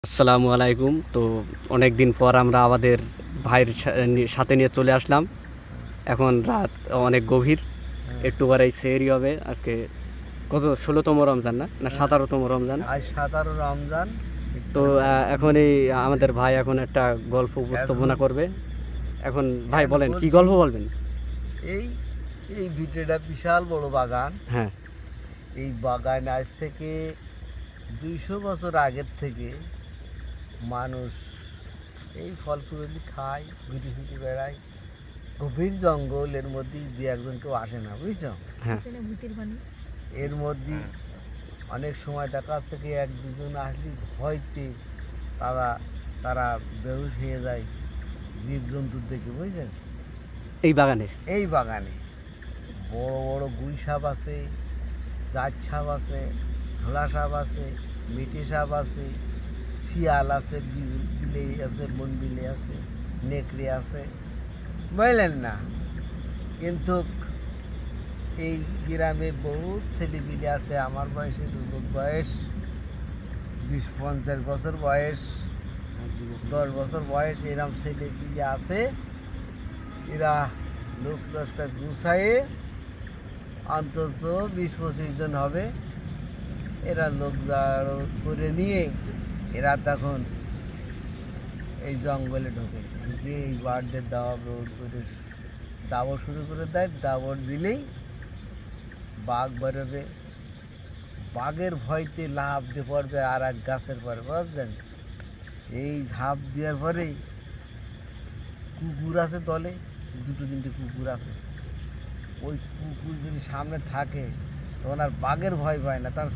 আসসালামু আলাইকুম। তো অনেক দিন পর আমরা আমাদের ভাইয়ের সাথে নিয়ে চলে আসলাম। এখন রাত অনেক গভীর, একটু পরেই সেহরি হবে। আজকে কত ১৬তম রমজান না ১৭তম রমজান? আজ 17 রমজান। তো এখন এই আমাদের ভাই এখন একটা গল্প উপস্থাপনা করবে। এখন ভাই এখন বলেন, কি বলছি, গল্প বলবেন? এই এই ভিটেটা বিশাল বড় বাগান। হ্যাঁ। এই বাগান আজ থেকে 200 বছর আগের থেকে মানুষ এই ফল ফুলগুলি খায়, ঘুরে ঘুরে বেড়ায়। গভীর জঙ্গল, এর মধ্যে দু একজন কেউ আসে না, বুঝছো? হ্যাঁ। এর মধ্যে অনেক সময় দেখা যাচ্ছে কি এক দুজন আসলে ভয়তে তারা তারা বেহুশ হয়ে যায় জীবজন্তুর দেখে, বুঝলেন? এই বাগানে এই বাগানে বড় বড় গুই সাপ আছে, জাত সাপ আছে, ঢোলা সাপ আছে, মেটে সাপ আছে, শিয়াল আছে, বিলে আছে, বন বিলে আছে, নেকড়ে আছে, বুঝলেন না? কিন্তু এই গ্রামে বহুত ছেলেপিলে আছে, আমার বয়সে দুটোর বয়স 20-50 বছর বয়স, 10 বছর বয়স, এরম ছেলেপিলে আছে। এরা লোক লস্কর গুছায়ে অন্তত 20-25 জন হবে। এরা লোক জড়ো করে নিয়ে এরা তখন এই জঙ্গলে ঢোকে, ঢুকে এই বার্ডদের দাওয়াত করে দাবড় শুরু করে দেয়। দাবড় দিলেই বাঘ বেরোবে, বাঘের ভয়তে লাফ দিয়ে পড়বে আর এক গাছের পরে, বুঝলেন? এই ঝাঁপ দেওয়ার পরেই কুকুর আছে দলে, 2-3টে কুকুর আছে। ওই কুকুর যদি সামনে থাকে তখন আর বাঘের ভয় পায় না, তার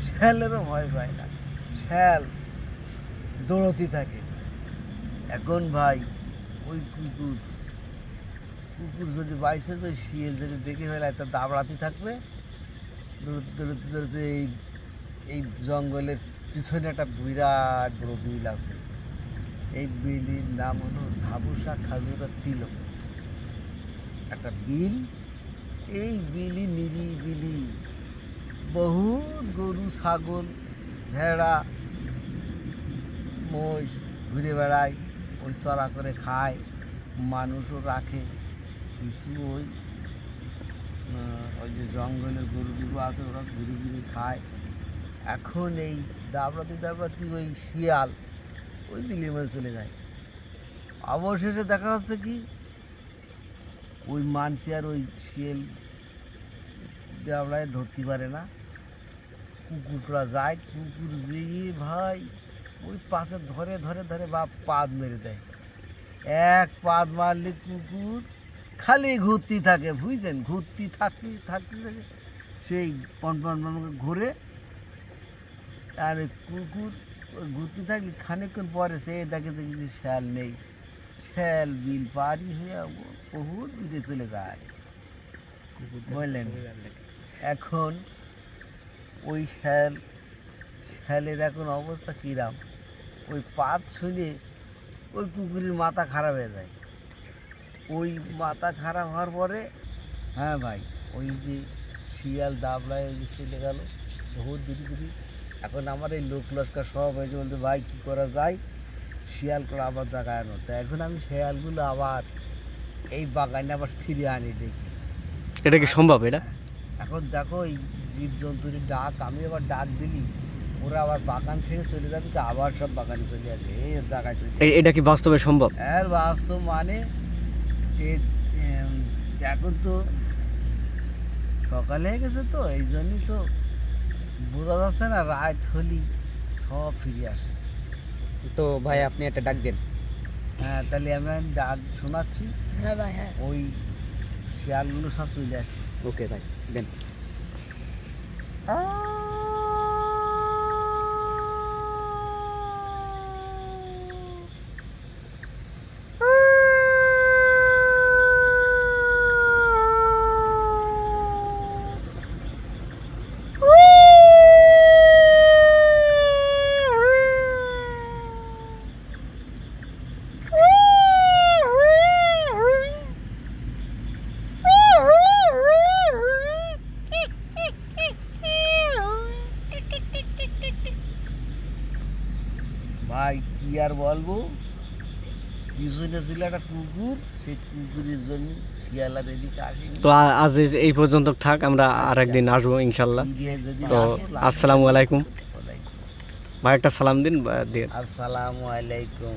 শ্যালেরও ভয় পায় না, শ্যাল দৌড়তে থাকে। এখন ভাই ওই কুকুর কুকুর যদি বাইসে তো শিয়াল যদি দেখে ফেলায় তা দাবড়াতে থাকবে। দৌড়তে দৌড়তে দৌড়তে এই জঙ্গলের পিছনে একটা বিরাট বড় বিল আছে। এই বিলির নাম হলো ঝাবুসা খাজুরা তিলক, একটা বিল। এই বিলি নিরিবিলি, বহুত গরু ছাগল ভেড়া মোষ ঘুরে বেড়ায়, ওই চড়া করে খায়, মানুষও রাখে কিছু। ওই যে জঙ্গলের গরুগুলো আছে ওরা ঘুরে ঘুরে খায়। এখন এই দাবড়াতে দাবড়াতে ওই শিয়াল ওই বিলের মধ্যে চলে যায়। অবশেষে দেখা যাচ্ছে কি ওই মানসি আর ওই শিয়াল দাবড়ায় ধরতে পারে না। কুকুররা যায়, কুকুর যেয়ে ভাই ওই পাশে ধরে ধরে ধরে বা পাদ মেরে দেয়। এক পাদ মারলে কুকুর খালি ঘুরতে থাকে, বুঝছেন? ঘুরতে থাকতে থাকতে থাকে, সেই পন পন পন করে ঘুরে। আর ওই কুকুর ওই ঘুরতে থাকলে খানিকক্ষণ পরে সে দেখে যে কিছু শ্যাল নেই, শ্যাল বিল পারি হয়ে বহুত দূরে চলে যায়, বুঝলেন? এখন ওই শ্যালের এখন অবস্থা কিরাম, ওই পাত শুনে ওই কুকুরের মাথা খারাপ হয়ে যায়। ওই মাথা খারাপ হওয়ার পরে, হ্যাঁ ভাই, ওই যে শিয়াল দাবলায় ওই যে চলে গেল বহুত দূরে দূরে। এখন আমার এই লোক লস্কর সব হয়েছে, বলতে ভাই কী করা যায়, শিয়ালগুলো আবার জায়গায় আনো। তো এখন আমি শিয়ালগুলো আবার এই বাগানে আবার ফিরে আনি, দেখি এটা কি সম্ভব? এটা এখন দেখো এই জীবজন্তুর ডাক, আমি আবার ডাক দিলি ওরা আবার বাগান ছেড়ে চলে যাবে, তো আবার সব বাগানে চলে আসে, এই জায়গায় চলে। এটা কি বাস্তবে সম্ভব? এর বাস্তব মানে এখন তো সকালে হয়ে গেছে, তো এই জন্যই তো বোঝা যাচ্ছে না, রাত হলি সব ফিরে আসে। তো ভাই আপনি একটা ডাক দেন। হ্যাঁ, তাহলে আমি ডাক শোনাচ্ছি। হ্যাঁ ভাই, হ্যাঁ। ওই শিয়ালগুলো সব চলে আসে। ওকে ভাই, দেন। ভাই কি আর বলবো, পিছনে ছিল একটা কুকুর, সেই কুকুরের জন্য শিয়ালার এদিকে আসেনি। তো আজ এই পর্যন্ত থাক, আমরা আর একদিন আসবো ইনশাল্লাহ। ফিরে যদি তো আসো, লাস্টে আসসালামু আলাইকুম। ওয়ালাইকুম। ভাই একটা সালাম দিন দিয়ে। আসসালামু আলাইকুম।